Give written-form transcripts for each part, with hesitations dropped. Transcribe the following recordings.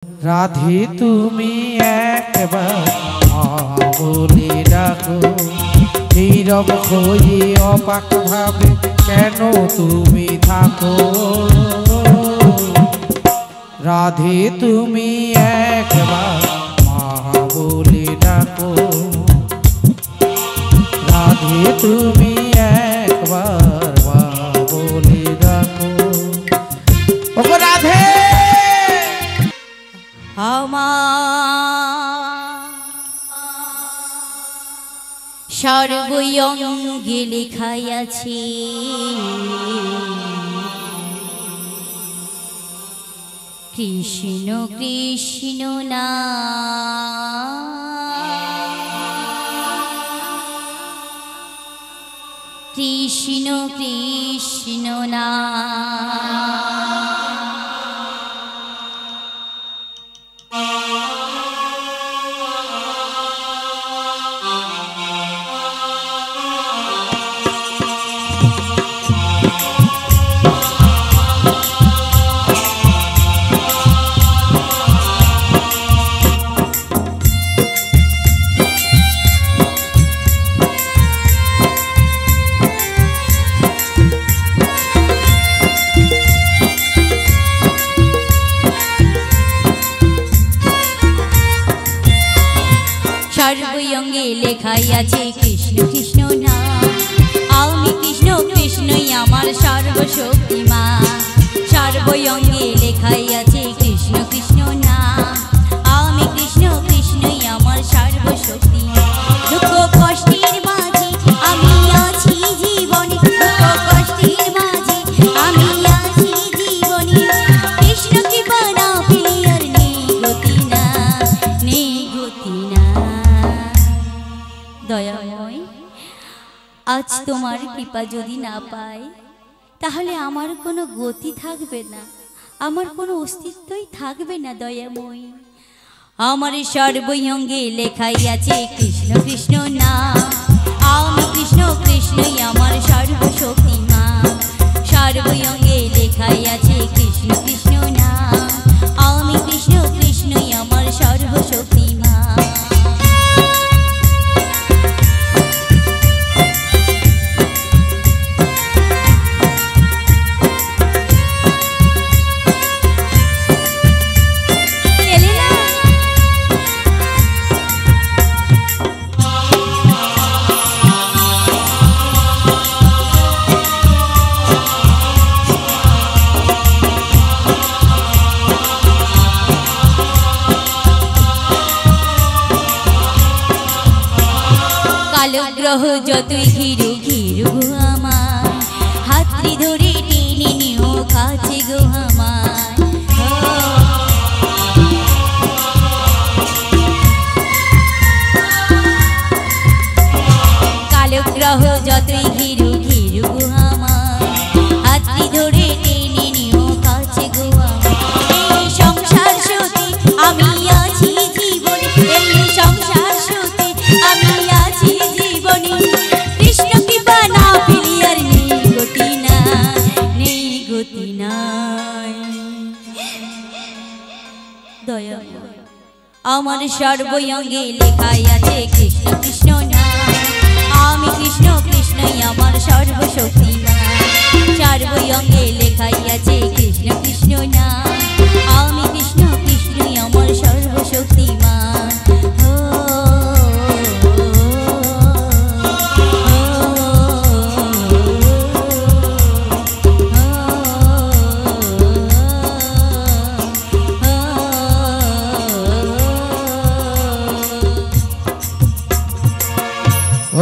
রাধে তুমি একবার বলে ডাকো, নীরব হয়ে অবাক ভাবে কেন তুমি থাকো। রাধে তুমি একবার মা বলে ডাকো, রাধে তুমি একবার মা বলে ডাকো। ওগো রাধে সর্বঙ্গে লেখাই আছে কৃষ্ণ কৃষ্ণ নাম, কৃষ্ণ কৃষ্ণ নাম। সর্বঙ্গে লেখাই আছে কৃষ্ণ কৃষ্ণ নাম, আমি কৃষ্ণ কৃষ্ণই আমার সর্বশক্তিমান। সর্বঙ্গে লেখাই আছে কৃষ্ণ কৃষ্ণ নাম, আমি কৃষ্ণ কৃষ্ণই আমার সর্বশক্তিমান। দুঃখ কষ্টের মাঝে আমি আছি জীবনে, দুঃখ কষ্টের মাঝে আমি আছি জীবনে, কৃষ্ণ কৃপা না পেলে আর নেই গতি না, নেই গতি না। দয়াময়, আজ তোমার কৃপা যদি না পাই তাহলে আমার কোনো গতি থাকবে না, আমার কোনো অস্তিত্বই থাকবে না। দয়াময়, আমার সর্বঙ্গে লেখাই আছে কৃষ্ণ কৃষ্ণ নাম, আমি কৃষ্ণ কৃষ্ণই আমার সর্বশক্তিমান। সর্বঙ্গে লেখাই আছে কৃষ্ণ কৃষ্ণ নাম, আমি কৃষ্ণ কৃষ্ণই আমার সর্বশক্তিমান। গ্রহ যতই ঘিরু ঘিরু আমার, হাতটি ধরে টেনে নিও কাছে গো আমার। কালো গ্রহ যতই ঘিরু ঘিরু আমার, হাতটি ধরে টেনে নিও কাছে গো আমার। এই সংসার সতে আমি আছি জীবনে, এই সংসার সতে আমি আছি জীবনে, কৃষ্ণ কৃপা না পেলে আর নেই গতি না, নেই গতি নাই। দয়া আমার সর্বঙ্গে লেখাই আছে কৃষ্ণ কৃষ্ণ নাম, আমি কৃষ্ণ কৃষ্ণই আমার সর্বশক্তিমান। সর্বঙ্গে লেখাই আছে কৃষ্ণ কৃষ্ণ নাম, আমি কৃষ্ণ কৃষ্ণই আমার সর্বশক্তিমান।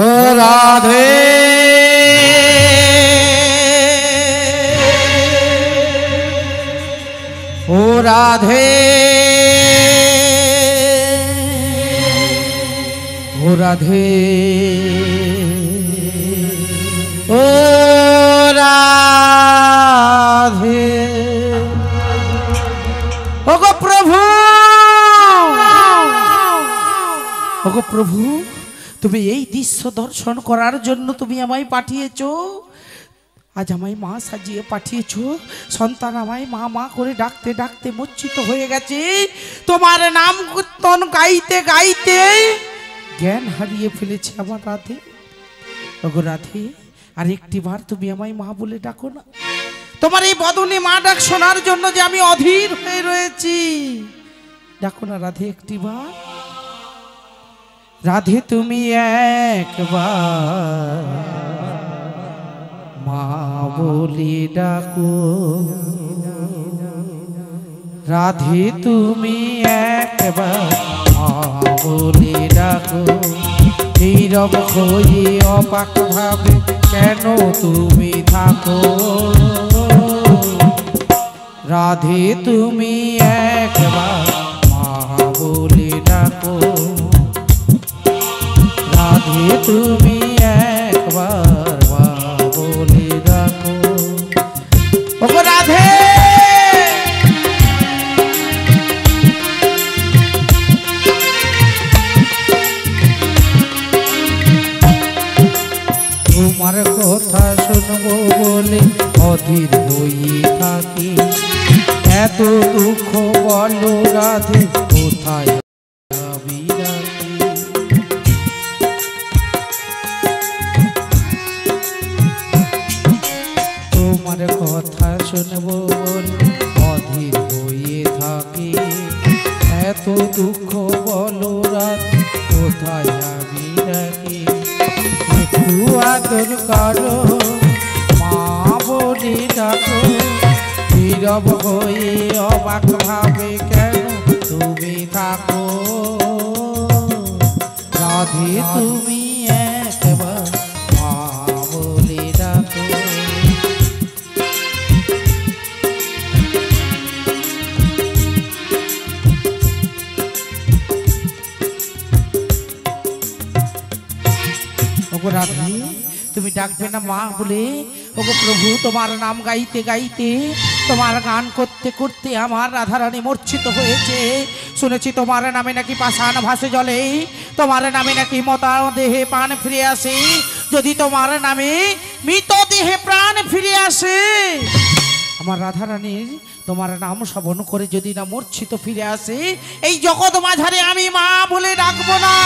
ও রাধে ও রাধে ও রাধে ও রাধে। ওগো প্রভু, ওগো প্রভু, তুমি এই দৃশ্য দর্শন করার জন্য তুমি আমায় পাঠিয়েছো। আজ আমায় মা সাজিয়ে পাঠিয়েছো, সন্তান আমায় মা মা করে ডাকতে ডাকতে মূর্ছিত হয়ে গেছে। তোমার নাম কীর্তন গাইতে গাইতে জ্ঞান হারিয়ে ফেলেছে আমার রাধে। ওগো রাধে, আর একটি বার তুমি আমায় মা বলে ডাকো না। তোমার এই বদনে মা ডাক শোনার জন্য যে আমি অধীর হয়ে রয়েছি, ডাকো না রাধে একটি বার। রাধে তুমি একবার মা বলে ডাকো, রাধে তুমি একবার মা বলে ডাকো। নীরব হয়ে অবাক ভাবে কেন তুমি থাকো, রাধে তুমি একবার মা বলে ডাকো, রাধে তুমি একবার মা বলে ডাকো। ওগো রাধে, তোমার কথা শুনবো বলে অধীর হয়ে থাকি, এত দুঃখ বলো রাধে কোথায় আমি রাখি। তোমার কথা শুনবো বলে অধীর হয়ে থাকি, এত দুঃখ বলো রাধে কোথায় আমি রাখি। একটু আদর করো মা বলে ডাকো, নীরব হয়ে অবাক ভাবে কেন তুমি থাকো, রাধে তুমি একবার মা বলে ডাকো। ওগো রাধে, তুমি ডাকবে না মা বলে? ওগো প্রভু, তোমার নাম গাইতে গাইতে, তোমার গান করতে করতে আমার রাধারানী মূর্ছিত হয়েছে। শুনেছি তোমার নামে নাকি পাষাণ ভাসে জলে, তোমার নামে নাকি মতা দেহে প্রাণ ফিরে আসে। যদি তোমার নামে মৃত দেহে প্রাণ ফিরে আসে, আমার রাধারানীর তোমার নাম শ্রবণ করে যদি না মূর্ছিত ফিরে আসে, এই জগৎ মাঝারে আমি মা বলে ডাকবো না।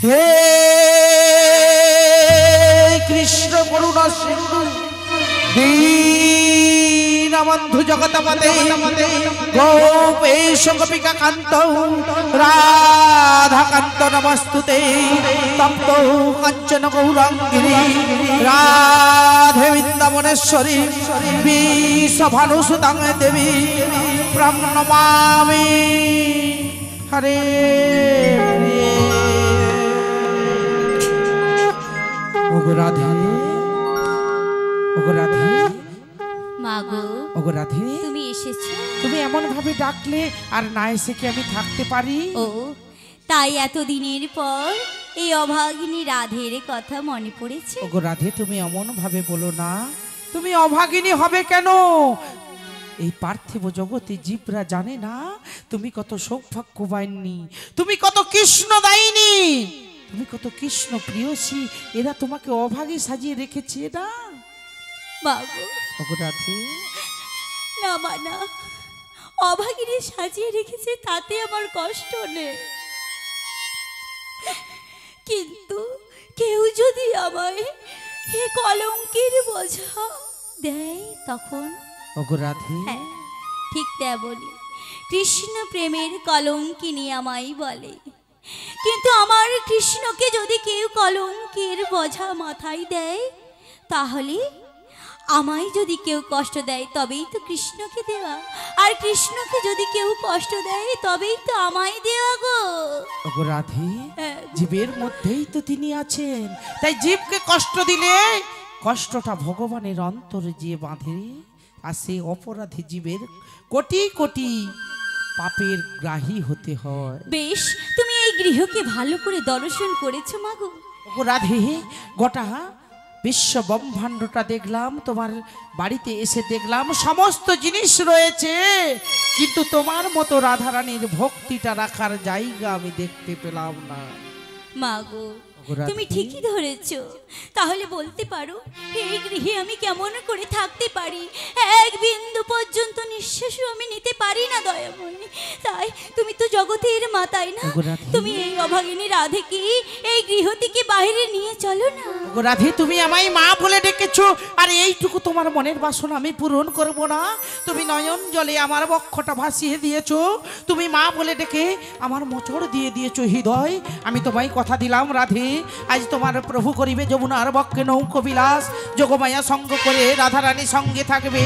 হে কৃষ্ণ করুণা সিন্ধু দীনবন্ধু জগৎপতে, গোপেশ গোপিকা কান্ত রাধাকান্ত নমস্তুতে। তপ্ত কাঞ্চন গৌরাঙ্গিনী রাধে বৃন্দাবনেশ্বরী বিশ্বভানুসুতাং দেবী প্রণমামি। হরে ওগো রাধে, ওগো রাধে, মাগো ওগো রাধে, তুমি এসেছো। তুমি এমন ভাবে ডাকলে আর না এসে কি আমি থাকতে পারি? ও তাই এতদিনের পর এই অভাগিনী রাধের কথা মনে পড়েছে। ওগো রাধে, তুমি এমন ভাবে বলো না। তুমি অভাগিনী হবে কেন? এই পার্থিব জগতে জীবরা জানে না তুমি কত সৌভাগ্যবাহিনী, তুমি কত কৃষ্ণ দায়িনী, তুমি কত কৃষ্ণ প্রিয়সী। এরা তোমাকে অভাগী সাজিয়ে রেখেছে না মাগো। ওগো রাধে, না মানা, অভাগিনী সাজিয়ে রেখেছে তাতে আমার কষ্ট নেই, কিন্তু কেউ যদি আমায় এ কলঙ্কের বোঝা দেয় তখন? ওগো রাধে, হ্যাঁ ঠিক তেমনি কৃষ্ণ প্রেমের কলঙ্কিনী আমায় বলে, কিন্তু আমার কৃষ্ণকে যদি কেউ কলঙ্কের বোঝা মাথায় দেয়, তাহলে আমায় যদি কেউ কষ্ট দেয় তবেই তো কৃষ্ণকে দেওয়া, আর কৃষ্ণকে যদি কেউ কষ্ট দেয় তবেই তো আমায় দেওয়া গো। ওগো রাধে, জীবের মধ্যেই তো তিনি আছেন, তাই জীবকে কষ্ট দিলে কষ্টটা ভগবানের অন্তরে যে বাঁধে, আর সেই অপরাধী জীবের কোটি কোটি পাপের গ্রাহী হতে হয়। বেশ, তুমি এই গৃহকে ভালো করে দর্শন করেছো মাগো। ওগো রাধে, গোটা বিশ্ব ব্রহ্মাণ্ডটা দেখলাম, তোমার বাড়িতে এসে দেখলাম সমস্ত জিনিস রয়েছে, কিন্তু তোমার মতো রাধারানীর ভক্তিটা রাখার জায়গা আমি দেখতে পেলাম না। মাগো রাধে। তুমি ঠিকই ধরেছো। তাহলে বলতে পারো এই গৃহে আমি কেমন করে থাকতে পারি? এক বিন্দু পর্যন্ত নিঃশ্বাসও আমি নিতে পারি না দয়াময়ী। তাই তুমি তো জগতের মা, তাই না? রাধে। তুমি এই অভাগিনী রাধেকে এই গৃহ থেকে বাইরে নিয়ে চলো না। ওগো রাধে, তুমি আমায় মা বলে ডেকেছো, আর এইটুকু তোমার মনের বাসনা আমি পূরণ করব না? তুমি নয়ন জলে আমার বক্ষটা ভাসিয়ে দিয়েছো, তুমি মা বলে ডেকে আমার মোচড় দিয়ে দিয়েছো হৃদয়। আমি তোমায় কথা দিলাম রাধে, আজ তোমার প্রভু করিবে যমুনার বক্ষে নৌকো বিলাস, যোগমায়া সঙ্গ করে রাধারানী সঙ্গে থাকবে,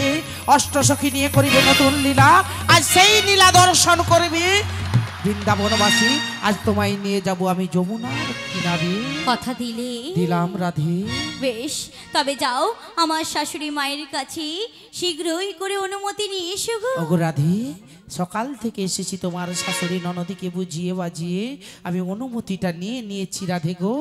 অষ্টসখী নিয়ে করিবে নতুন লীলা। আজ সেই লীলা দর্শন করবে বৃন্দাবনবাসী। আজ তোমায় নিয়ে যাব আমি যমুনার কিনারে। কথা দিলে? দিলাম রাধে। বেশ, তবে যাও আমার শাশুড়ি মায়ের কাছে শীঘ্রই করে অনুমতি নিয়ে এসো গো। ওগো রাধে, সকাল থেকে এসেছি তোমার শাশুড়ি ননদীকে বুঝিয়ে বাজিয়ে, আমি অনুমতিটা নিয়েছি রাধে গো।